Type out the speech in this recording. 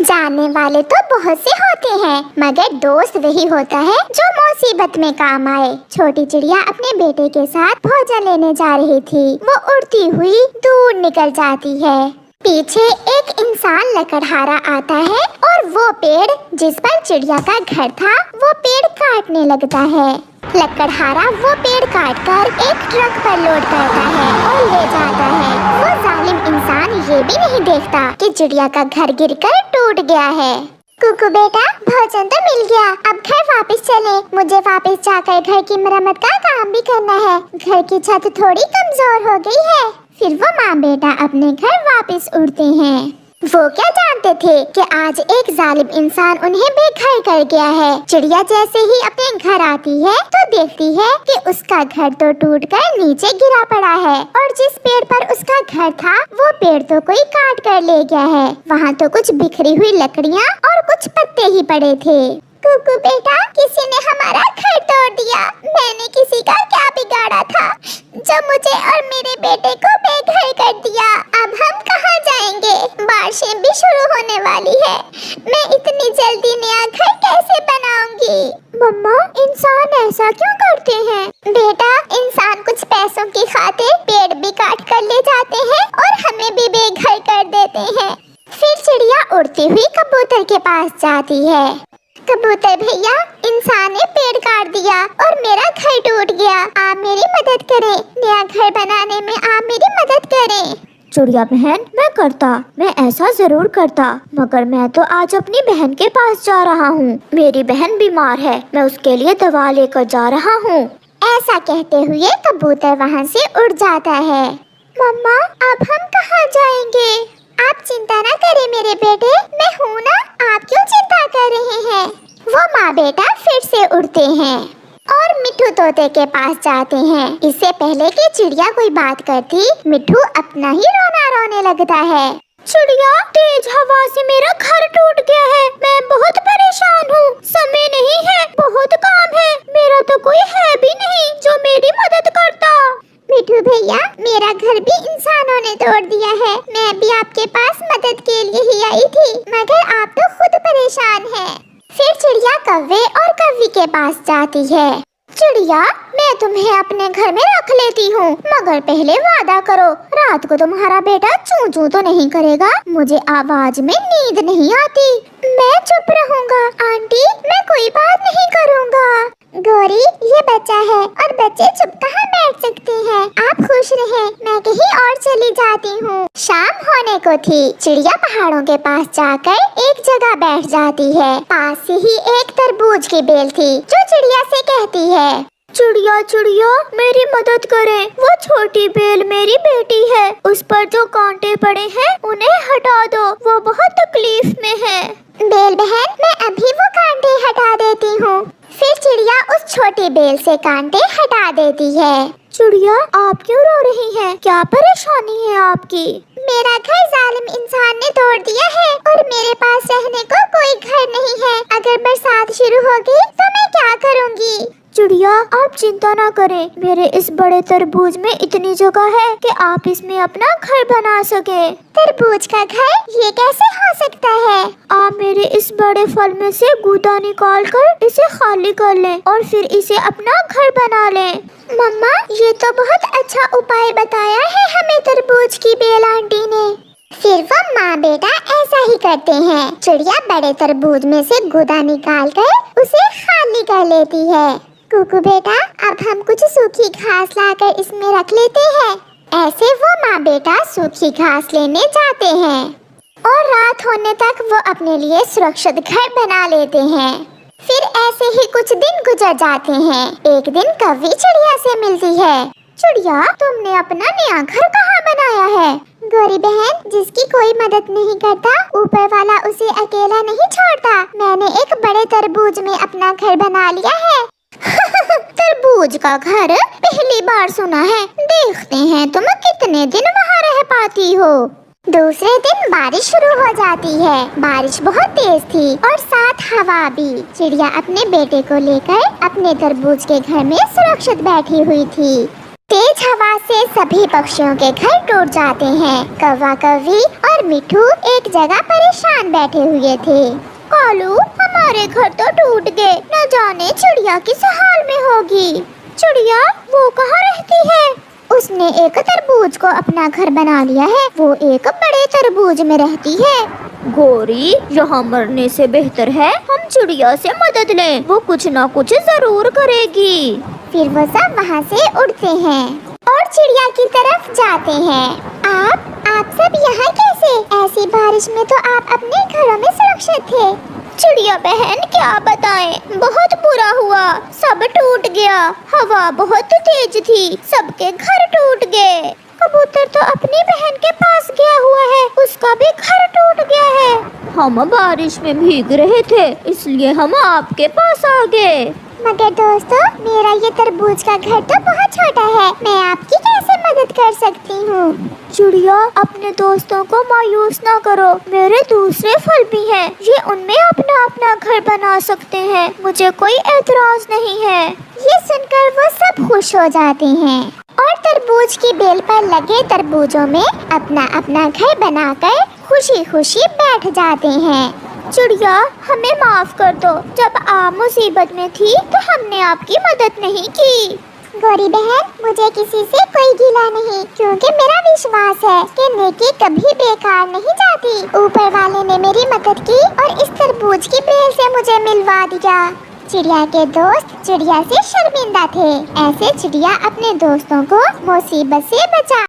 जानने वाले तो बहुत से होते हैं, मगर दोस्त वही होता है जो मुसीबत में काम आए। छोटी चिड़िया अपने बेटे के साथ भोजन लेने जा रही थी। वो उड़ती हुई दूर निकल जाती है। पीछे एक इंसान लकड़हारा आता है और वो पेड़ जिस पर चिड़िया का घर था वो पेड़ काटने लगता है। लकड़हारा वो पेड़ काटकर एक ट्रक पर लोड करता है और ले जाता है। वो जालिम इंसान ये भी नहीं देखता कि चिड़िया का घर गिरकर टूट गया है। कुकू बेटा, भोजन तो मिल गया, अब घर वापस चले। मुझे वापस जाकर घर की मरम्मत का काम भी करना है। घर की छत थोड़ी कमजोर हो गई है। फिर वो माँ बेटा अपने घर वापस उड़ते हैं। वो क्या जानते थे कि आज एक जालिम इंसान उन्हें बेघर कर गया है। चिड़िया जैसे ही अपने घर आती है तो देखती है कि उसका घर तो टूटकर नीचे गिरा पड़ा है और जिस पेड़ पर उसका घर था वो पेड़ तो कोई काट कर ले गया है। वहाँ तो कुछ बिखरी हुई लकड़ियाँ और कुछ पत्ते ही पड़े थे। कुकू बेटा, किसी ने हमारा घर तोड़ दिया। मैंने किसी का क्या बिगाड़ा था जो मुझे और मेरे बेटे को बेघर कर दिया। अब हम कहाँ जाएंगे? बारिशें भी शुरू होने वाली है। मैं इतनी जल्दी नया घर कैसे बनाऊंगी? मम्मा, इंसान ऐसा क्यों करते हैं? बेटा, इंसान कुछ पैसों की खातिर पेड़ भी काट कर ले जाते हैं और हमें भी बेघर कर देते हैं। फिर चिड़िया उड़ती हुई कबूतर के पास जाती है। कबूतर भैया, इंसान ने पेड़ काट दिया और मेरा घर टूट गया। आप मेरी मदद करें। नया घर बनाने में आप मेरी मदद करें। चिड़िया बहन, मैं ऐसा जरूर करता, मगर मैं तो आज अपनी बहन के पास जा रहा हूँ। मेरी बहन बीमार है, मैं उसके लिए दवा लेकर जा रहा हूँ। ऐसा कहते हुए कबूतर वहाँ से उड़ जाता है। मम्मा, अब हम कहाँ जाएंगे? आप चिंता न करें मेरे बेटे, मैं हूँ ना। आप क्यों चिंता कर रहे हैं? वो माँ बेटा फिर से उड़ते हैं और मिट्ठू तोते के पास जाते हैं। इससे पहले कि चिड़िया कोई बात करती, मिट्ठू अपना ही रोना रोने लगता है। चिड़िया, तेज हवा से मेरा घर टूट गया है। मैं बहुत परेशान हूँ। समय नहीं है, बहुत काम है। मेरा तो कोई है भी नहीं जो मेरी मदद करता। मिट्ठू भैया, मेरा घर भी इंसानों ने तोड़ दिया है। मैं भी आपके पास मदद के लिए ही आई थी, मगर आप तो खुद परेशान हैं। फिर चिड़िया कौवे और कौवी के पास जाती है। चिड़िया, मैं तुम्हें अपने घर में रख लेती हूँ, मगर पहले वादा करो रात को तुम्हारा बेटा चूं चूं तो नहीं करेगा। मुझे आवाज में नींद नहीं आती। मैं चुप रहूँगा आंटी, मैं कोई बात नहीं करूँगा। गौरी, ये बच्चा है और बच्चे चुप कहाँ बैठ सकते हैं। आप खुश रहें, मैं कहीं और चली जाती हूँ। शाम होने को थी। चिड़िया पहाड़ों के पास जाकर एक जगह बैठ जाती है। पास से ही एक तरबूज की बेल थी जो चिड़िया से कहती है, चिड़िया चिड़िया, मेरी मदद करें। वो छोटी बेल मेरी बेटी है, उस पर जो कांटे पड़े हैं उन्हें हटा दो, वो बहुत तकलीफ में है। बेल बहन, मैं अभी वो कांटे हटा देती हूँ। फिर चिड़िया उस छोटी बेल से कांटे हटा देती है। चिड़िया, आप क्यों रो रही हैं? क्या परेशानी है आपकी? मेरा घर जालिम इंसान ने तोड़ दिया है और मेरे पास रहने को कोई घर नहीं है। अगर बरसात शुरू होगी तो मैं क्या करूँगी? चिड़िया, आप चिंता ना करें। मेरे इस बड़े तरबूज में इतनी जगह है कि आप इसमें अपना घर बना सके। तरबूज का घर? ये कैसे हो सकता है? आप मेरे इस बड़े फल में से गूदा निकाल कर इसे खाली कर लें और फिर इसे अपना घर बना लें। मम्मा, ये तो बहुत अच्छा उपाय बताया है हमें तरबूज की बेल आंटी ने। फिर वो माँ बेटा ऐसा ही करते हैं। चिड़िया बड़े तरबूज में से गूदा निकाल कर उसे खाली कर लेती है। कुकू बेटा, अब हम कुछ सूखी घास लाकर इसमें रख लेते हैं। ऐसे वो माँ बेटा सूखी घास लेने जाते हैं और रात होने तक वो अपने लिए सुरक्षित घर बना लेते हैं। फिर ऐसे ही कुछ दिन गुजर जाते हैं। एक दिन कौवी चिड़िया से मिलती है। चिड़िया, तुमने अपना नया घर कहाँ बनाया है? गौरी बहन, जिसकी कोई मदद नहीं करता, ऊपर वाला उसे अकेला नहीं छोड़ता। मैंने एक बड़े तरबूज में अपना घर बना लिया है। तरबूज का घर? पहली बार सुना है। देखते हैं तुम कितने दिन वहाँ रह पाती हो। दूसरे दिन बारिश शुरू हो जाती है। बारिश बहुत तेज थी और साथ हवा भी। चिड़िया अपने बेटे को लेकर अपने तरबूज के घर में सुरक्षित बैठी हुई थी। तेज तेज हवा से सभी पक्षियों के घर टूट जाते हैं। कौवा, कौवी और मिठू एक जगह परेशान बैठे हुए थे। कालू, हमारे घर तो टूट गए, न जाने चिड़िया किस हाल में होगी। चिड़िया वो कहाँ रहती है? उसने एक तरबूज को अपना घर बना लिया है। वो एक बड़े तरबूज में रहती है। गोरी, यहाँ मरने से बेहतर है हम चिड़िया से मदद लें, वो कुछ न कुछ जरूर करेगी। फिर वो सब वहाँ से उड़ते हैं और चिड़िया की तरफ जाते हैं। आप सब यहाँ कैसे? ऐसी बारिश में तो आप अपने घरों में सुरक्षित थे। चिड़िया बहन क्या बताएं, बहुत बुरा हुआ, सब टूट गया। हवा बहुत तेज थी, सबके घर टूट गए। कबूतर तो अपनी बहन के पास गया हुआ है, उसका भी घर टूट गया है। हम बारिश में भीग रहे थे, इसलिए हम आपके पास आ गए। मगर दोस्तों, मेरा ये तरबूज का घर तो बहुत छोटा है, मैं आपकी कैसे मदद कर सकती हूँ? चिड़िया, अपने दोस्तों को मायूस ना करो, मेरे दूसरे फल भी हैं, ये उनमें अपना अपना घर बना सकते हैं, मुझे कोई एतराज नहीं है। ये सुनकर वो सब खुश हो जाते हैं और तरबूज की बेल पर लगे तरबूजों में अपना अपना घर बनाकर खुशी खुशी बैठ जाते हैं। चिड़िया, हमें माफ कर दो, जब आप मुसीबत में थी तो हमने आपकी मदद नहीं की। गौरी बहन, मुझे किसी से कोई गिला नहीं, क्योंकि मेरा विश्वास है कि नेकी कभी बेकार नहीं जाती। ऊपर वाले ने मेरी मदद की और इस तरबूज की बेल से मुझे मिलवा दिया। चिड़िया के दोस्त चिड़िया से शर्मिंदा थे। ऐसे चिड़िया अपने दोस्तों को मुसीबत से बचा